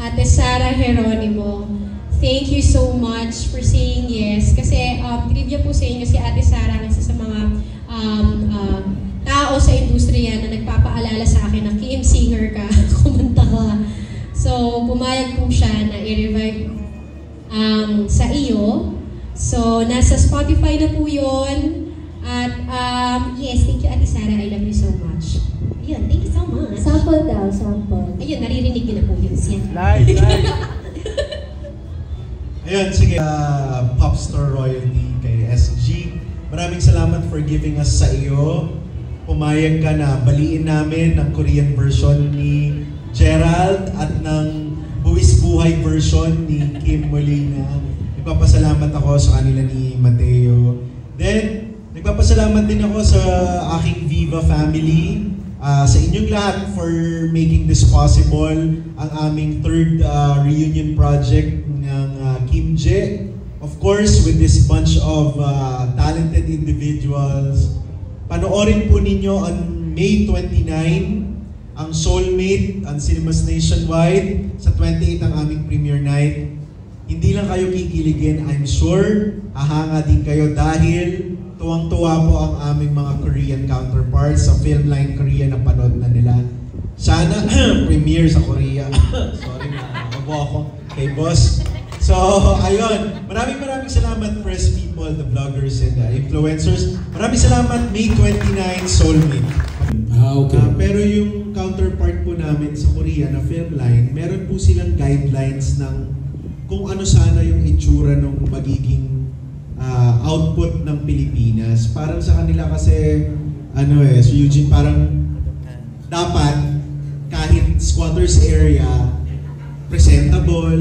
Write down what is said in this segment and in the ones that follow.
Ate Sara Geronimo. Thank you so much for saying yes. Kasi trivia po sa inyo, si Ate Sara ang isa sa mga tao sa industriya na nagpapaalala sa akin na Kim, singer ka, kumanta ka. So, pumayag po siya na i-revive sa iyo. So, nasa Spotify na po yun. At yes, thank you Ate Sara. I love you so much. Ayun, thank you so much. Sample daw, sample. Ayun, naririnig niyo na po yun siya. Live. Ayun, sige. Popstar royalty kay SG. Maraming salamat for giving us sa iyo. Pumayag ka na baliin namin ang Korean version ni Gerald at ng Buwis Buhay version ni Kim Molina. Nagpapasalamat ako sa kanila ni Mateo. Then, nagpapasalamat din ako sa aking Viva family, sa inyong lahat for making this possible, ang aming third reunion project ng Kim J. Of course, with this bunch of talented individuals. Panoorin po ninyo on May 29 ang Soulmate, ang Cinemas Nationwide. Sa 28 ang aming premiere night. Hindi lang kayo kikiligin, I'm sure. Hahanga din kayo dahil tuwang-tuwa po ang aming mga Korean counterparts sa Filmline Korea na panood na nila. Sana premiere sa Korea. Sorry na, ako ako kay boss. So, ayun. Maraming salamat, press people, the vloggers, and the influencers. Maraming salamat, May 29, Soulmate. Okay. Pero yung counterpart po namin sa Korea na Filmline, meron po silang guidelines ng kung ano sana yung itsura ng magiging output ng Pilipinas. Parang sa kanila kasi, so Eugene, parang dapat kahit squatters area, presentable,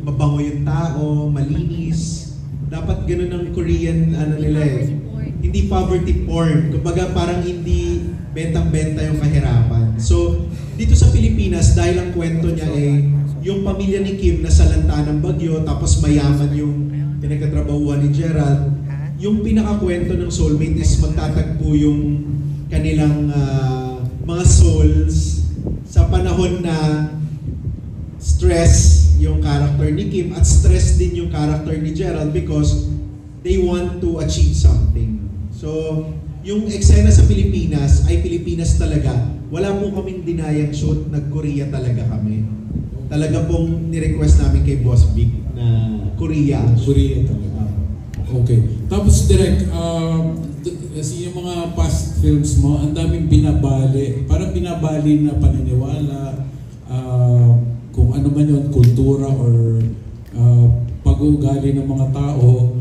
mabango yung tao, malinis. Dapat ganun ang Korean, nila hindi poverty porn. Kumbaga parang hindi bentang-benta yung kahirapan. So, dito sa Pilipinas, dahil ang kwento niya yung pamilya ni Kim nasa lanta ng bagyo, tapos mayaman yung pinagkatrabahuan ni Gerald. Yung pinakakwento ng Soulmate is magtatagpo yung kanilang mga souls sa panahon na stress yung character ni Kim at stress din yung character ni Gerald because they want to achieve something. So, yung eksena sa Pilipinas ay Pilipinas talaga. Wala po kaming dinayang shoot, nag-Korea talaga kami. Talaga pong ni-request namin kay Boss Big na Korea. Korea talaga. Okay. Tapos direct, kasi yung mga past films mo, ang daming binabali. Parang binabali na paniniwala, kung ano man yun, kultura or pag-uugali ng mga tao.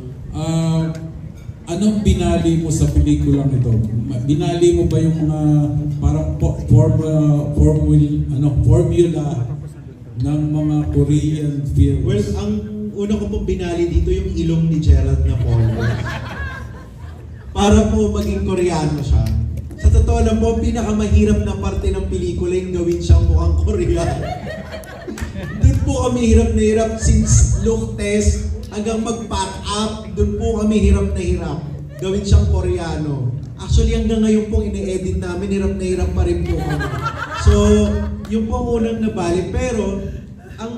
Anong binali mo sa pelikulang ito? Binali mo ba yung mga parang formula ng mga Korean films? Well, ang una ko pong binali dito yung ilong ni Gerald na Paul. Para po maging Koreano siya. Sa totoo lang po, pinakamahirap na parte ng pelikula yung gawin siyang mukhang Koreano. Doon po kami hirap na hirap since look test hanggang mag-pack up, doon po kami hirap na hirap. Gawin siyang Koreano. Actually, hanggang ngayon pong ine-edit namin, hirap na hirap pa rin po kami. So, yung po ang unang nabali. Pero, ang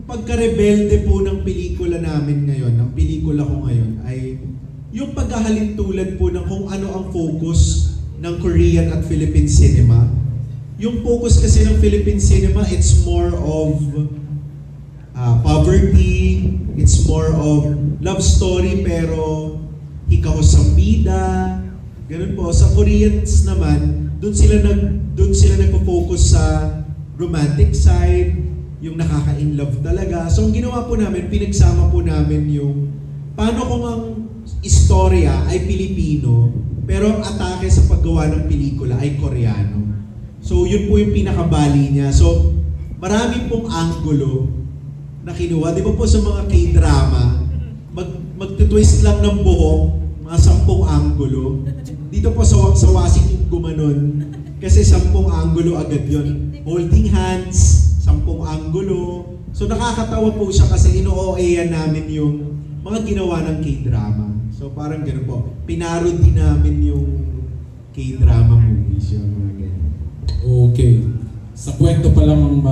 pagka-rebelde po ng pelikula namin ngayon, ng pelikula ko ngayon, ay yung paghahalin tulad po ng kung ano ang focus ng Korean at Philippine cinema. Yung focus kasi ng Philippine cinema, it's more of poverty, it's more of love story pero ikaw sa bida, ganun po. Sa Koreans naman, doon sila nagpo-focus sa romantic side, yung nakaka-inlove talaga. So ang ginawa po namin, pinagsama po namin yung paano kung ang istorya ay Pilipino, pero ang atake sa paggawa ng pelikula ay Koreano. So yun po yung pinakabali niya. So marami pong anggulo na kinuha. Di ba po sa mga K-drama, magtutwist lang ng buhok, mga 10 anggulo. Dito po sa Wasik gumanon, kasi 10 anggulo agad yun. Holding hands, 10 anggulo. So nakakatawa po siya kasi ino-OA-yan namin yung mga ginawa ng K-drama. So parang gano'n po. Pinarody namin yung K-drama movies. Yung mga ganyan. Okay. Sa kwento pa lang ang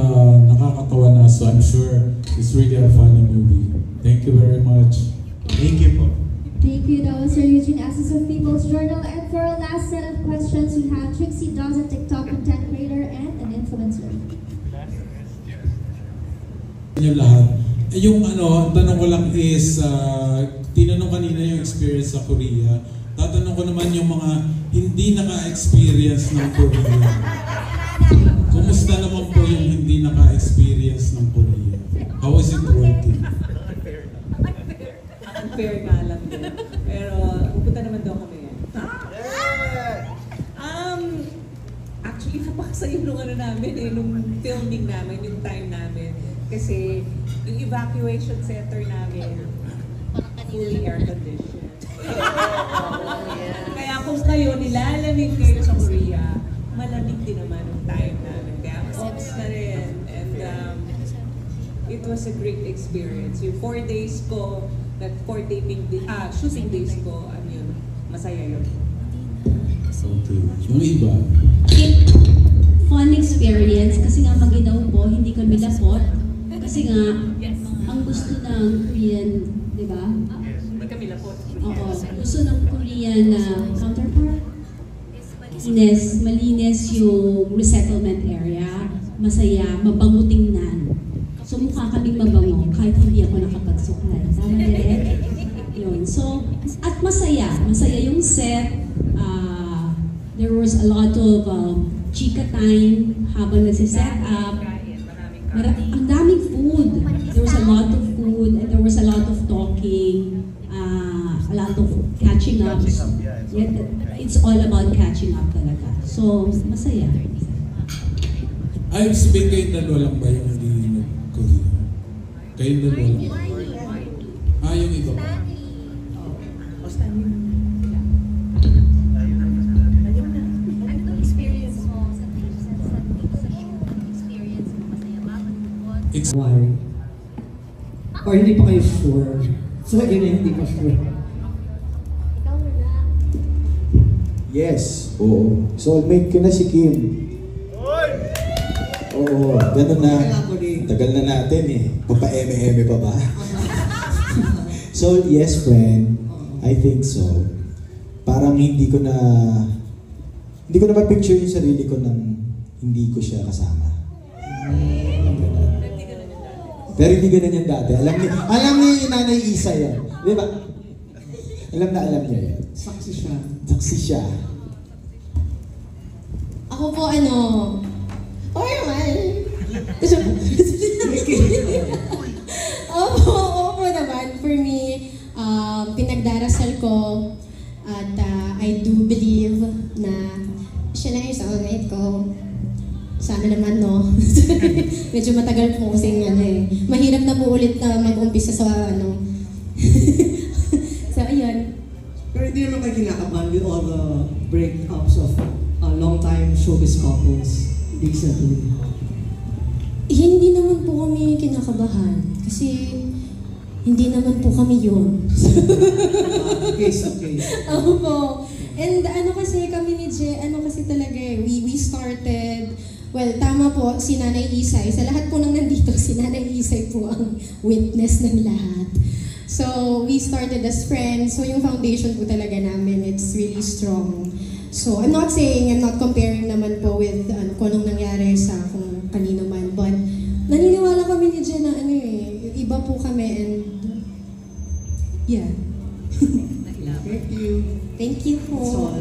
nakakatawa na sa So I'm sure it's really a funny movie. Thank you very much. Thank you po. Thank you. That was Sir Eugene, Access of People's Journal. And for our last set of questions, we have Trixie Dawes, a TikTok content creator and an influencer. Yung lahat. Yung ang tanong ko lang is, tinanong kanina yung experience sa Korea. Tatanong ko naman yung mga hindi naka-experience ng Korea. Kumusta naman po yung hindi naka-experience ng Korea? How is it working? Unfair nga lang din. Pero pupunta naman daw kami yan. Actually, napakasaya nung namin nung filming namin, yung time namin. Kasi yung evacuation center namin, fully air-conditioned. Kaya kung kayo nilalamig kayo sa Korea, malamig din naman yung time namin. Kaya ops na rin. And it was a great experience. Yung 4 days ko, shooting days ko, yun, masaya yun. Okay. Yung iba? Fun experience kasi nga Maginaw po, hindi kami lapot. Kasi nga, ang gusto ng Korean, di ba? Hindi kami lapot. Oo. Gusto ng Korean counterpart. Malinis yung resettlement area. Masaya, mabango tingnan. So mukha kaming mabango kahit hindi ako nakapagsuklay. Tama direct? Yun. So, at masaya. Masaya yung set. There was a lot of chika time habang nagsiset up. Ang daming food. There was a lot of food and there was a lot of talking, a lot of catching up. It's all about catching up talaga. So, masaya. Ay, sabihin kayong dalawa lang ba yung hindi nag-Korea? Kayong dalawa lang? Yung iba ba? Why? Or hindi pa kayo sure? So again, hindi pa sure. Yes, oo. Soulmate ko na si Kim. Oo, ganun na. Tagal na natin eh. Papa-eme-eme pa ba? So, yes friend. I think so. Parang hindi ko na ma-picture yung sarili ko nang hindi ko siya kasama. Pero hindi ganun yan dati. Alam ni Nanay Isa yan. Di ba? Alam niya yan. Saksi siya. Saksi siya. Ako po oo naman. Opo naman. For me, pinagdarasal ko at I do believe na siya na yung soulmate ko. Sana naman, no? Medyo matagal po kasing mahirap na po ulit na mag-umpisa sa So, ayun. Pero hindi naman kayo kinakabahan with all the breakups of long-time showbiz couples recently. Hindi naman po kami kinakabahan. Kasi hindi naman po kami yun. Case. Opo. And kasi kami ni Je, kasi talaga we started. Well, tama po, si Nanay Isay. Sa lahat po ng nandito, si Nanay Isay po ang witness ng lahat. So, we started as friends. So, yung foundation po talaga namin, it's really strong. So, I'm not comparing naman po with kung anong nangyari sa kung kanino man. But, naniniwala kami ni Jen na iba po kami and yeah. Thank you. Thank you po. That's all.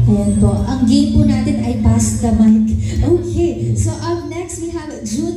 Ayan po. Ang game po natin ay pass the mic. Okay. So up next, we have June